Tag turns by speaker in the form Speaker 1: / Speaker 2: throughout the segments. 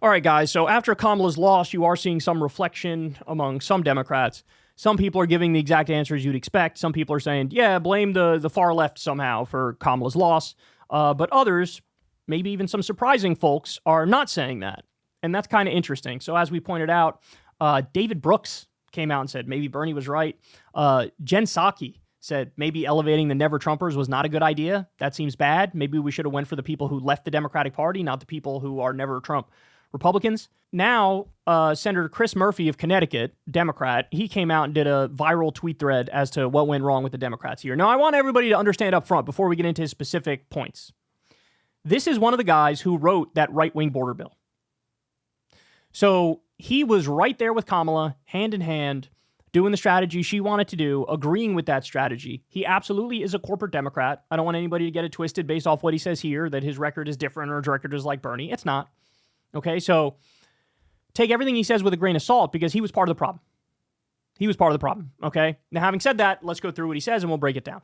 Speaker 1: All right, guys, so after Kamala's loss, you are seeing some reflection among some Democrats. Some people are giving the exact answers you'd expect. Some people are saying, yeah, blame the far left somehow for Kamala's loss. But others, maybe even some surprising folks, are not saying that. And that's kind of interesting. So as we pointed out, David Brooks came out and said maybe Bernie was right. Jen Psaki said maybe elevating the Never Trumpers was not a good idea. That seems bad. Maybe we should have went for the people who left the Democratic Party, not the people who are Never Trump Republicans. Now, Senator Chris Murphy of Connecticut, Democrat, he came out and did a viral tweet thread as to what went wrong with the Democrats here. Now, I want everybody to understand up front before we get into his specific points. This is one of the guys who wrote that right-wing border bill. So he was right there with Kamala, hand in hand, doing the strategy she wanted to do, agreeing with that strategy. He absolutely is a corporate Democrat. I don't want anybody to get it twisted based off what he says here, that his record is different or his record is like Bernie. It's not. Okay, so take everything he says with a grain of salt because he was part of the problem. He was part of the problem, okay? Now, having said that, let's go through what he says and we'll break it down.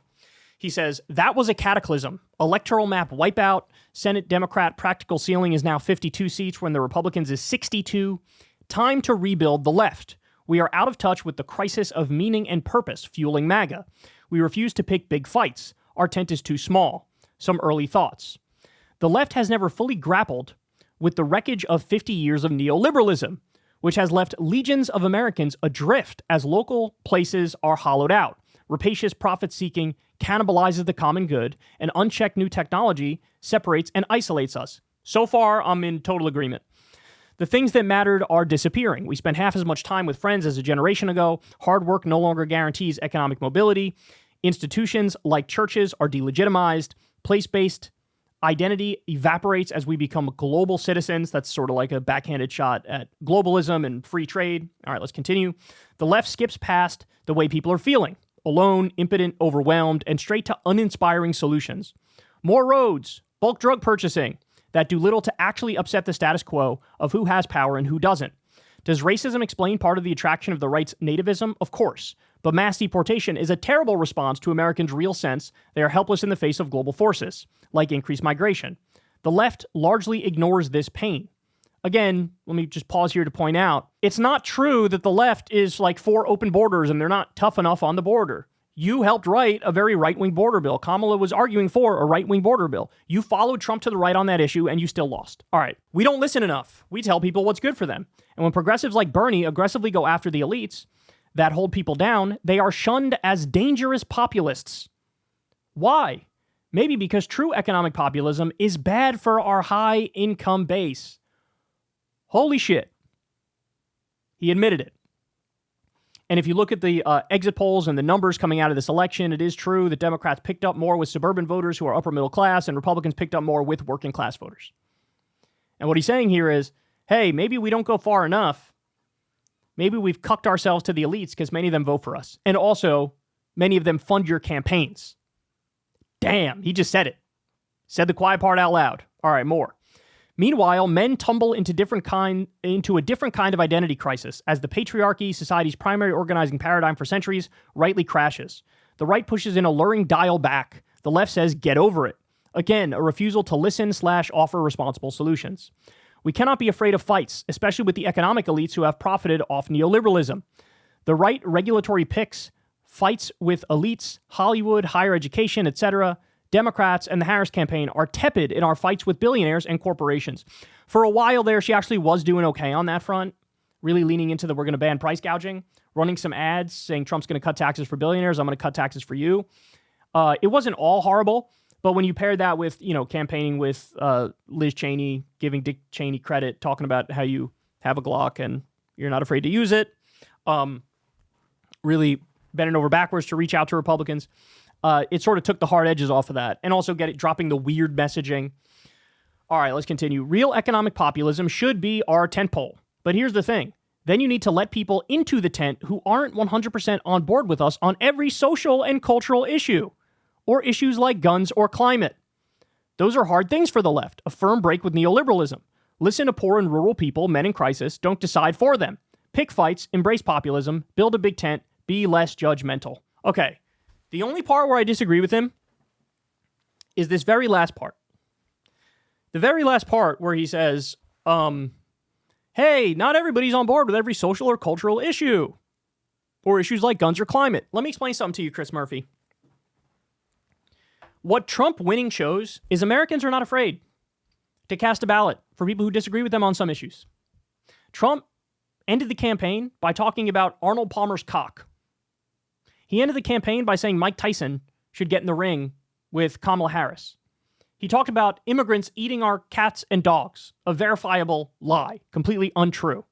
Speaker 1: He says, that was a cataclysm. Electoral map wipeout. Senate Democrat practical ceiling is now 52 seats when the Republicans is 62. Time to rebuild the left. We are out of touch with the crisis of meaning and purpose fueling MAGA. We refuse to pick big fights. Our tent is too small. Some early thoughts. The left has never fully grappled with the wreckage of 50 years of neoliberalism, which has left legions of Americans adrift as local places are hollowed out. Rapacious profit-seeking cannibalizes the common good, and unchecked new technology separates and isolates us. So far, I'm in total agreement. The things that mattered are disappearing. We spend half as much time with friends as a generation ago. Hard work no longer guarantees economic mobility. Institutions like churches are delegitimized. Place-based identity evaporates as we become global citizens. That's sort of like a backhanded shot at globalism and free trade. All right, let's continue. The left skips past the way people are feeling. Alone, impotent, overwhelmed, and straight to uninspiring solutions. More roads, bulk drug purchasing that do little to actually upset the status quo of who has power and who doesn't. Does racism explain part of the attraction of the right's nativism? Of course. But mass deportation is a terrible response to Americans' real sense they are helpless in the face of global forces, like increased migration. The left largely ignores this pain. Again, let me just pause here to point out, it's not true that the left is like for open borders and they're not tough enough on the border. You helped write a very right-wing border bill. Kamala was arguing for a right-wing border bill. You followed Trump to the right on that issue and you still lost. All right, we don't listen enough. We tell people what's good for them. And when progressives like Bernie aggressively go after the elites that hold people down, they are shunned as dangerous populists. Why? Maybe because true economic populism is bad for our high-income base. Holy shit. He admitted it. And if you look at the exit polls and the numbers coming out of this election, it is true that Democrats picked up more with suburban voters who are upper middle class and Republicans picked up more with working class voters. And what he's saying here is, hey, maybe we don't go far enough. Maybe we've cucked ourselves to the elites because many of them vote for us. And also, many of them fund your campaigns. Damn, he just said it. Said the quiet part out loud. All right, more. Meanwhile, men tumble into a different kind of identity crisis as the patriarchy, society's primary organizing paradigm for centuries, rightly crashes. The right pushes an alluring dial back. The left says, get over it. Again, a refusal to listen/offer responsible solutions. We cannot be afraid of fights, especially with the economic elites who have profited off neoliberalism. The right regulatory picks fights with elites, Hollywood, higher education, etc. Democrats and the Harris campaign are tepid in our fights with billionaires and corporations. For a while there, she actually was doing okay on that front, really leaning into the we're going to ban price gouging, running some ads saying Trump's going to cut taxes for billionaires, I'm going to cut taxes for you. It wasn't all horrible, but when you pair that with, campaigning with Liz Cheney, giving Dick Cheney credit, talking about how you have a Glock and you're not afraid to use it, really bending over backwards to reach out to Republicans, it sort of took the hard edges off of that. And also dropping the weird messaging. All right, let's continue. Real economic populism should be our tentpole. But here's the thing. Then you need to let people into the tent who aren't 100% on board with us on every social and cultural issue, or issues like guns or climate. Those are hard things for the left. A firm break with neoliberalism. Listen to poor and rural people, men in crisis. Don't decide for them. Pick fights, embrace populism, build a big tent, be less judgmental. Okay. The only part where I disagree with him is this very last part. The very last part where he says, hey, not everybody's on board with every social or cultural issue, or issues like guns or climate. Let me explain something to you, Chris Murphy. What Trump winning shows is Americans are not afraid to cast a ballot for people who disagree with them on some issues. Trump ended the campaign by talking about Arnold Palmer's cock. He ended the campaign by saying Mike Tyson should get in the ring with Kamala Harris. He talked about immigrants eating our cats and dogs, a verifiable lie, completely untrue.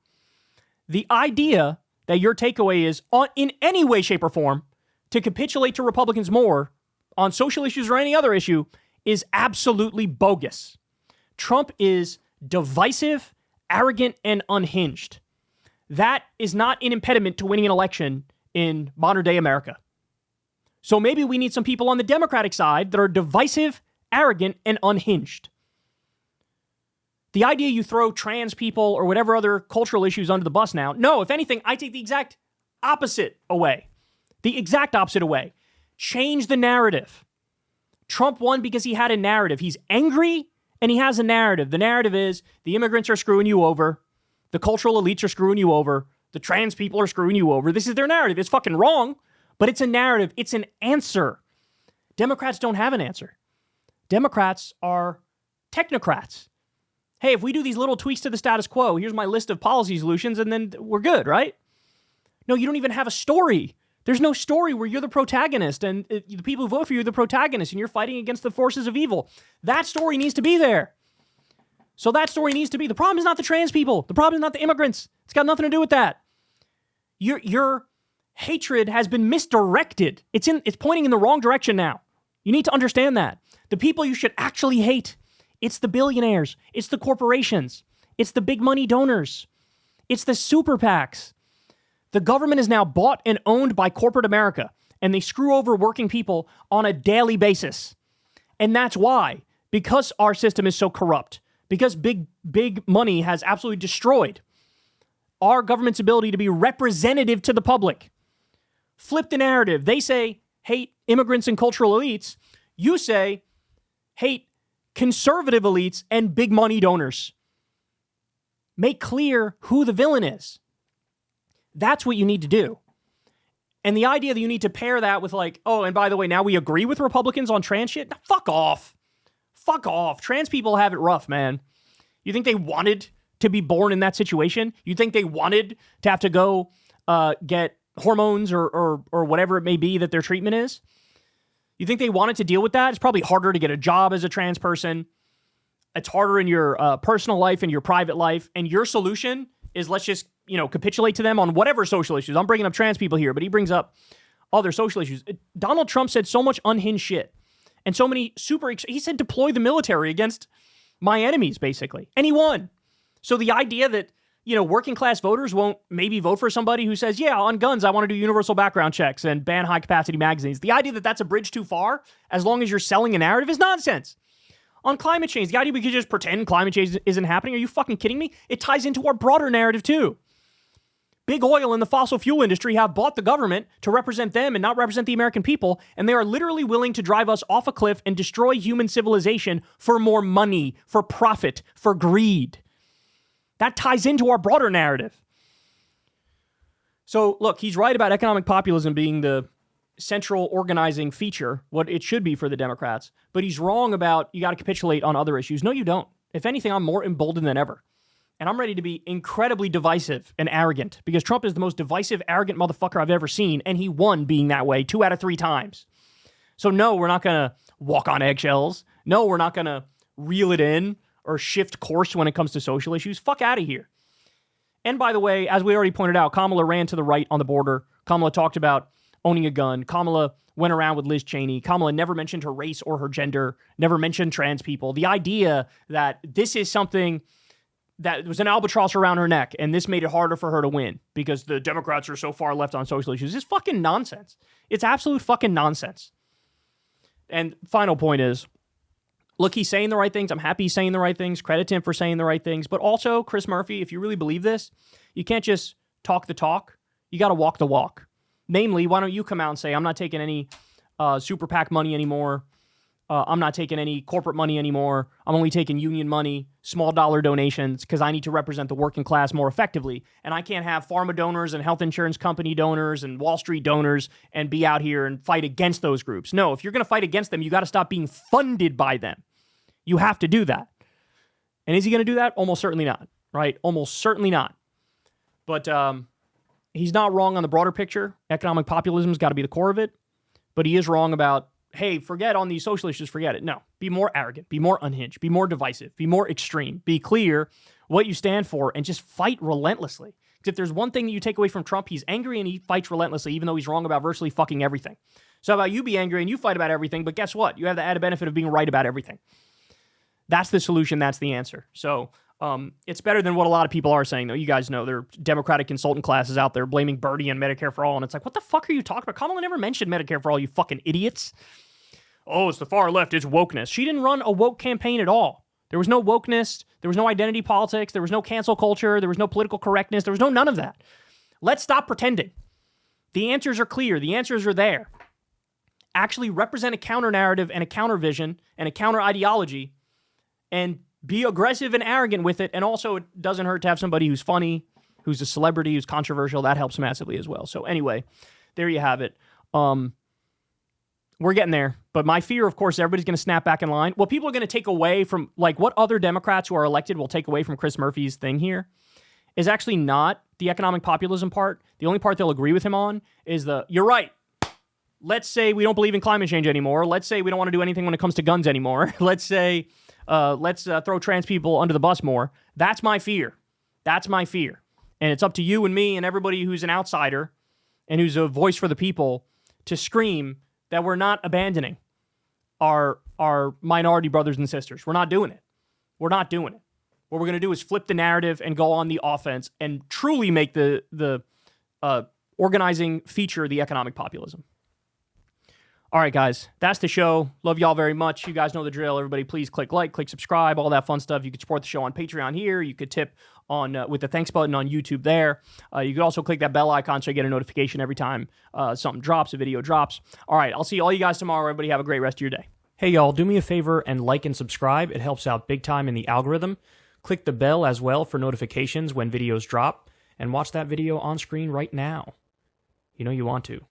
Speaker 1: The idea that your takeaway is, in any way, shape, or form, to capitulate to Republicans more on social issues or any other issue is absolutely bogus. Trump is divisive, arrogant, and unhinged. That is not an impediment to winning an election in modern-day America. So maybe we need some people on the Democratic side that are divisive, arrogant, and unhinged. The idea you throw trans people or whatever other cultural issues under the bus now, no, if anything, I take the exact opposite away. The exact opposite away. Change the narrative. Trump won because he had a narrative. He's angry and he has a narrative. The narrative is the immigrants are screwing you over. The cultural elites are screwing you over. The trans people are screwing you over. This is their narrative. It's fucking wrong, but it's a narrative. It's an answer. Democrats don't have an answer. Democrats are technocrats. Hey, if we do these little tweaks to the status quo, here's my list of policy solutions, and then we're good, right? No, you don't even have a story. There's no story where you're the protagonist, and the people who vote for you are the protagonists, and you're fighting against the forces of evil. That story needs to be there. So that story needs to be. The problem is not the trans people. The problem is not the immigrants. It's got nothing to do with that. Your hatred has been misdirected. It's pointing in the wrong direction now. You need to understand that. The people you should actually hate, it's the billionaires, it's the corporations, it's the big money donors, it's the super PACs. The government is now bought and owned by corporate America, and they screw over working people on a daily basis. And that's why, because our system is so corrupt, because big money has absolutely destroyed our government's ability to be representative to the public. Flip the narrative. They say, hate immigrants and cultural elites. You say, hate conservative elites and big money donors. Make clear who the villain is. That's what you need to do. And the idea that you need to pair that with like, oh, and by the way, now we agree with Republicans on trans shit? Now, fuck off. Fuck off. Trans people have it rough, man. You think they wanted to be born in that situation? You think they wanted to have to go get hormones or whatever it may be that their treatment is? You think they wanted to deal with that? It's probably harder to get a job as a trans person. It's harder in your personal life and your private life. And your solution is let's just, capitulate to them on whatever social issues. I'm bringing up trans people here, but he brings up other social issues. Donald Trump said so much unhinged shit. And so many he said deploy the military against my enemies, basically. And he won. So the idea that, working class voters won't maybe vote for somebody who says, yeah, on guns, I want to do universal background checks and ban high capacity magazines. The idea that that's a bridge too far, as long as you're selling a narrative, is nonsense. On climate change, the idea we could just pretend climate change isn't happening. Are you fucking kidding me? It ties into our broader narrative too. Big oil and the fossil fuel industry have bought the government to represent them and not represent the American people, and they are literally willing to drive us off a cliff and destroy human civilization for more money, for profit, for greed. That ties into our broader narrative. So, look, he's right about economic populism being the central organizing feature, what it should be for the Democrats, but he's wrong about you got to capitulate on other issues. No, you don't. If anything, I'm more emboldened than ever. And I'm ready to be incredibly divisive and arrogant because Trump is the most divisive, arrogant motherfucker I've ever seen, and he won being that way 2 out of 3 times. So no, we're not going to walk on eggshells. No, we're not going to reel it in or shift course when it comes to social issues. Fuck out of here. And by the way, as we already pointed out, Kamala ran to the right on the border. Kamala talked about owning a gun. Kamala went around with Liz Cheney. Kamala never mentioned her race or her gender, never mentioned trans people. The idea that this is something that was an albatross around her neck, and this made it harder for her to win because the Democrats are so far left on social issues is fucking nonsense. It's absolute fucking nonsense. And final point is, look, he's saying the right things. I'm happy he's saying the right things. Credit to him for saying the right things. But also, Chris Murphy, if you really believe this, you can't just talk the talk. You got to walk the walk. Namely, why don't you come out and say, I'm not taking any super PAC money anymore. I'm not taking any corporate money anymore. I'm only taking union money, small dollar donations, because I need to represent the working class more effectively. And I can't have pharma donors and health insurance company donors and Wall Street donors and be out here and fight against those groups. No, if you're going to fight against them, you got to stop being funded by them. You have to do that. And is he going to do that? Almost certainly not, right? Almost certainly not. But he's not wrong on the broader picture. Economic populism has got to be the core of it. But he is wrong about, hey, forget on these social issues, forget it. No, be more arrogant, be more unhinged, be more divisive, be more extreme, be clear what you stand for, and just fight relentlessly. Because if there's one thing that you take away from Trump, he's angry and he fights relentlessly, even though he's wrong about virtually fucking everything. So how about you be angry and you fight about everything, but guess what? You have the added benefit of being right about everything. That's the solution, that's the answer. So it's better than what a lot of people are saying, though. You guys know there are Democratic consultant classes out there blaming Bernie and Medicare for All, and it's like, what the fuck are you talking about? Kamala never mentioned Medicare for All, you fucking idiots. Oh, it's the far left, it's wokeness. She didn't run a woke campaign at all. There was no wokeness, there was no identity politics, there was no cancel culture, there was no political correctness, there was no none of that. Let's stop pretending. The answers are clear, the answers are there. Actually represent a counter narrative and a counter vision and a counter ideology, and be aggressive and arrogant with it. And also, it doesn't hurt to have somebody who's funny, who's a celebrity, who's controversial. That helps massively as well. So anyway, there you have it. We're getting there. But my fear, of course, everybody's going to snap back in line. What people are going to take away from, like, what other Democrats who are elected will take away from Chris Murphy's thing here is actually not the economic populism part. The only part they'll agree with him on is you're right. Let's say we don't believe in climate change anymore. Let's say we don't want to do anything when it comes to guns anymore. Let's say, let's throw trans people under the bus more. That's my fear. That's my fear. And it's up to you and me and everybody who's an outsider and who's a voice for the people to scream that we're not abandoning our minority brothers and sisters. We're not doing it. We're not doing it. What we're going to do is flip the narrative and go on the offense and truly make the organizing feature the economic populism. All right, guys, that's the show. Love y'all very much. You guys know the drill. Everybody, please click like, click subscribe, all that fun stuff. You could support the show on Patreon here. You could tip on with the thanks button on YouTube there. You could also click that bell icon so you get a notification every time something drops, a video drops. All right, I'll see all you guys tomorrow. Everybody have a great rest of your day. Hey, y'all, do me a favor and like and subscribe. It helps out big time in the algorithm. Click the bell as well for notifications when videos drop. And watch that video on screen right now. You know you want to.